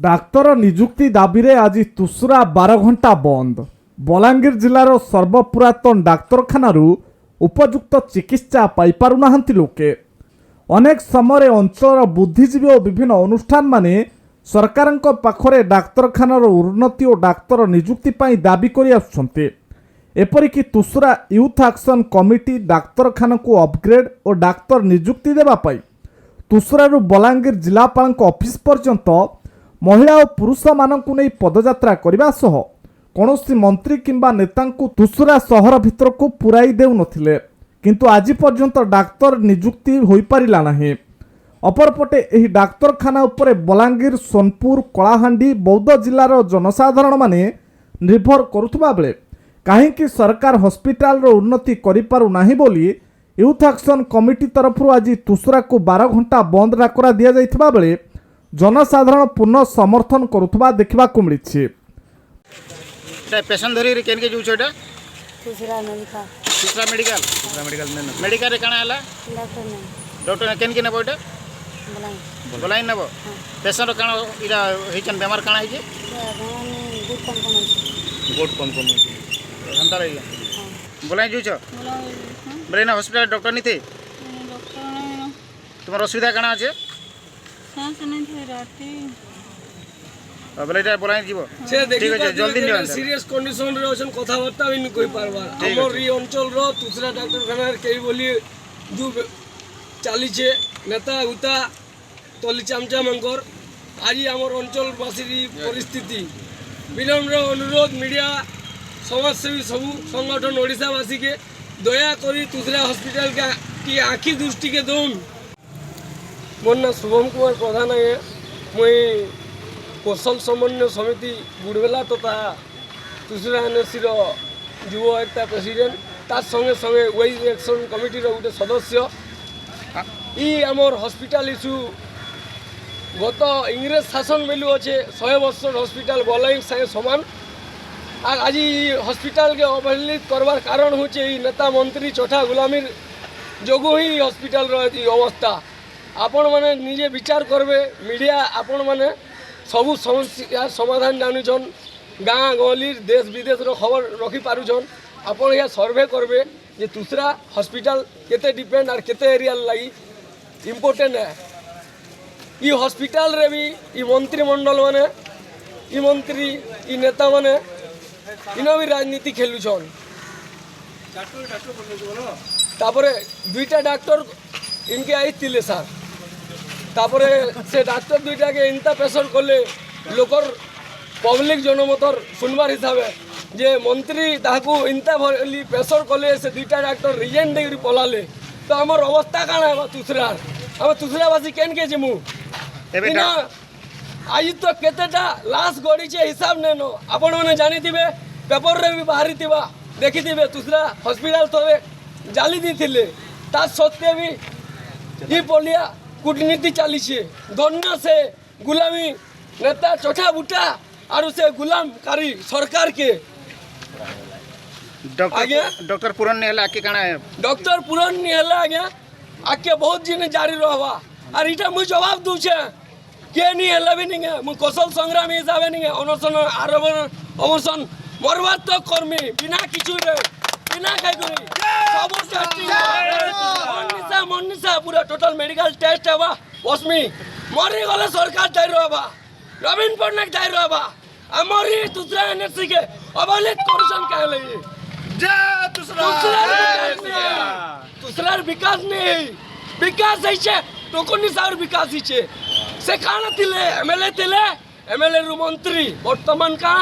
Doctor निजुक्ति दाबी रे आज तुसुरा 12 घंटा बंद। बलांगीर जिलार सर्वपुरातन डाक्तरखाना उपयुक्त चिकित्सा पाई पारुनाहांती लोके। अनेक समय अंचल बुद्धिजीवी और विभिन्न अनुष्ठान माने सरकारक पाखरे डाक्तरखानार उन्नति और डाक्तर निजुक्ति पाई दाबी करि आसुछन्ते। एपरिकी तुसुरा यूथ एक्शन कमिटी डाक्तरखाना को अपग्रेड और डाक्तर निजुक्ति देवा पाई तुसुरारू बलांगीर जिलापाल ऑफिस पर्यंत महिला और पुरुष मानकु नहीं पदयात्रा करने सह कौनसी मंत्री किंबा नेतांकु तुसुरा सहर भितर को पुराई देउ नथिले, किंतु आज पर्यंत डाक्तर निजुक्ति होई पारिला नाही। अपरपटे एही डाक्तरखाना उपरे बलांगीर, सोनपुर, कलाहांडी, बौद्ध जिलार जनसाधारण माने निर्भर करुथबा बेले काहेकि सरकार हॉस्पिटल रो उन्नति करि पारु नाही बोली यूथ एक्शन कमिटी तरफ आज तुसुरा को 12 घंटा बंद डाकरा दिया जाइथिबा बेले जनसाधारण पूर्ण समर्थन करुथबा देखिबा को मिलिछि। पेशेंट धरी केन के जू छोटा दूसरा मेडिकल दूसरा मेडिकल मेडिकल रे काना हला डॉक्टर केन के नबोटा बोलाई नबो पेशेंट काना इरा हिचन बेमार काना हिजे गोट कम हंता रही बोलाई जू छ ब्रेन हॉस्पिटल डॉक्टर नहीं थे तुम्हारा असुविधा काना আছে बोले बोलाई जीवो से देखि ठीक है जल्दी नियो सीरियस कंडीशन रे ओसन कथाबार्ता भी कोई पारबा हमर री अंचल रो दूसरा डाक्तरखाना के बोली दु चाली छे नेता उता तली चामचा मंगर आज हमर अंचल बासी परिस्थिति विलम्ब अनुरोध मीडिया समाजसेवी सब संगठन ओडिशावासी के दया करी दूसरा हॉस्पिटल का की आँखी दृष्टि के दौन। मोर ना शुभम कुमार प्रधान है, मुई कौशल समन्वय समिति बुड़बेला तथा दूसरा एनएससी युव एकता प्रेसिडेंट तार संगे संगे वही एक्शन कमिटी गोटे सदस्य ई आमर हॉस्पिटल इश्यू गत इंग्रेज शासन बेलू अच्छे 100 वर्ष हॉस्पिटल बलांगीर संगे समान और आज हॉस्पिटल के अवहेलित करवार कारण होचे नेता मंत्री चोठा गुलामीर जोगु ही हॉस्पिटल अवस्था आपण माने निजे विचार करबे। मीडिया आपण माने सबू समस्या समाधान जानुछन, गाँ गली देश विदेश रो खबर रखी पारुछन। आपण या सर्वे करबे जे दूसरा हॉस्पिटल केते डिपेंड और केते एरिया लगी इम्पोर्टेंट है। ई हॉस्पिटल रे भी ई मंत्रिमंडल माने ई मंत्री ई नेता माने इनो भी राजनीति खेलुछन। तापरे दुईटा डॉक्टर इनके आई तिले सर तापरे से डॉक्टर दुईटा के इंता प्रेशर कले लोकर पब्लिक जनमतर सुनबार हिसाब जे मंत्री ताकू इंता भली प्रेशर कले से दुईटा डॉक्टर रिजेंट देरी पलाले तो हमर अवस्था काना है दूसरा हम दूसरावासी केन के जिमु इना आज तो केतेटा लाश गड़ी छे हिसाब नेनो आपण माने जानि थिबे पेपर रे भी बाहरी थिबा देखि थिबे दूसरा हॉस्पिटल तो जाली दी थिले ता सत्य भी ये बोलिया कूटनीति चली छे धन्य से गुलामी नेता चोठा बूटा और से गुलामकारी सरकार के डॉक्टर पूरन ने हला के काना है डॉक्टर पूरन ने हला आगे आके बहुत दिन जारी रहवा और इटा मु जवाब दू छे के नहीं हला भी नहीं है मु कौशल संग्राम हिसाब नहीं है अनशन आरोपण अवसान मरवा तो कर्मी बिना किछु रे बिना काय करी सब मनीषा पूरा टोटल मेडिकल टेस्ट हवा बसमी मरी गले सरकार दायी रहबा नवीन पटनायक दायी रहबा हमरी दूसरा एनएससी के अवहेलित करूछन कहले दूसरा विकास नहीं विकास है टोकनी सार विकास ही से खाना थिले एमएलए रु मंत्री वर्तमान का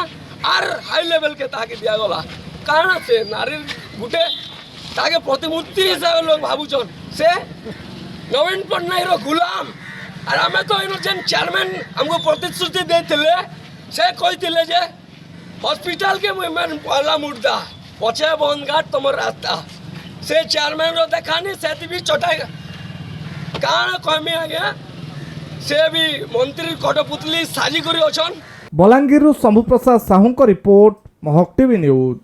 आर हाई लेवल के ताके दिया गला कारण से नारी गुटे ताके प्रतिमूर्ति हिसाब लोग भावुचन से नवीन पटनायक गुलाम और आम तो इन चेयरमैन हमको प्रतिश्रुति देते से कही जे हॉस्पिटल के पहला मुर्दा पचे बंद घाट तुम रास्ता से चेयरमैन रो देखानी से भी चटा काण कहमी आज्ञा से भी मंत्री कटपुतली साजी करी अछन। बलांगीर शंभु प्रसाद साहू रिपोर्ट महक टीवी न्यूज।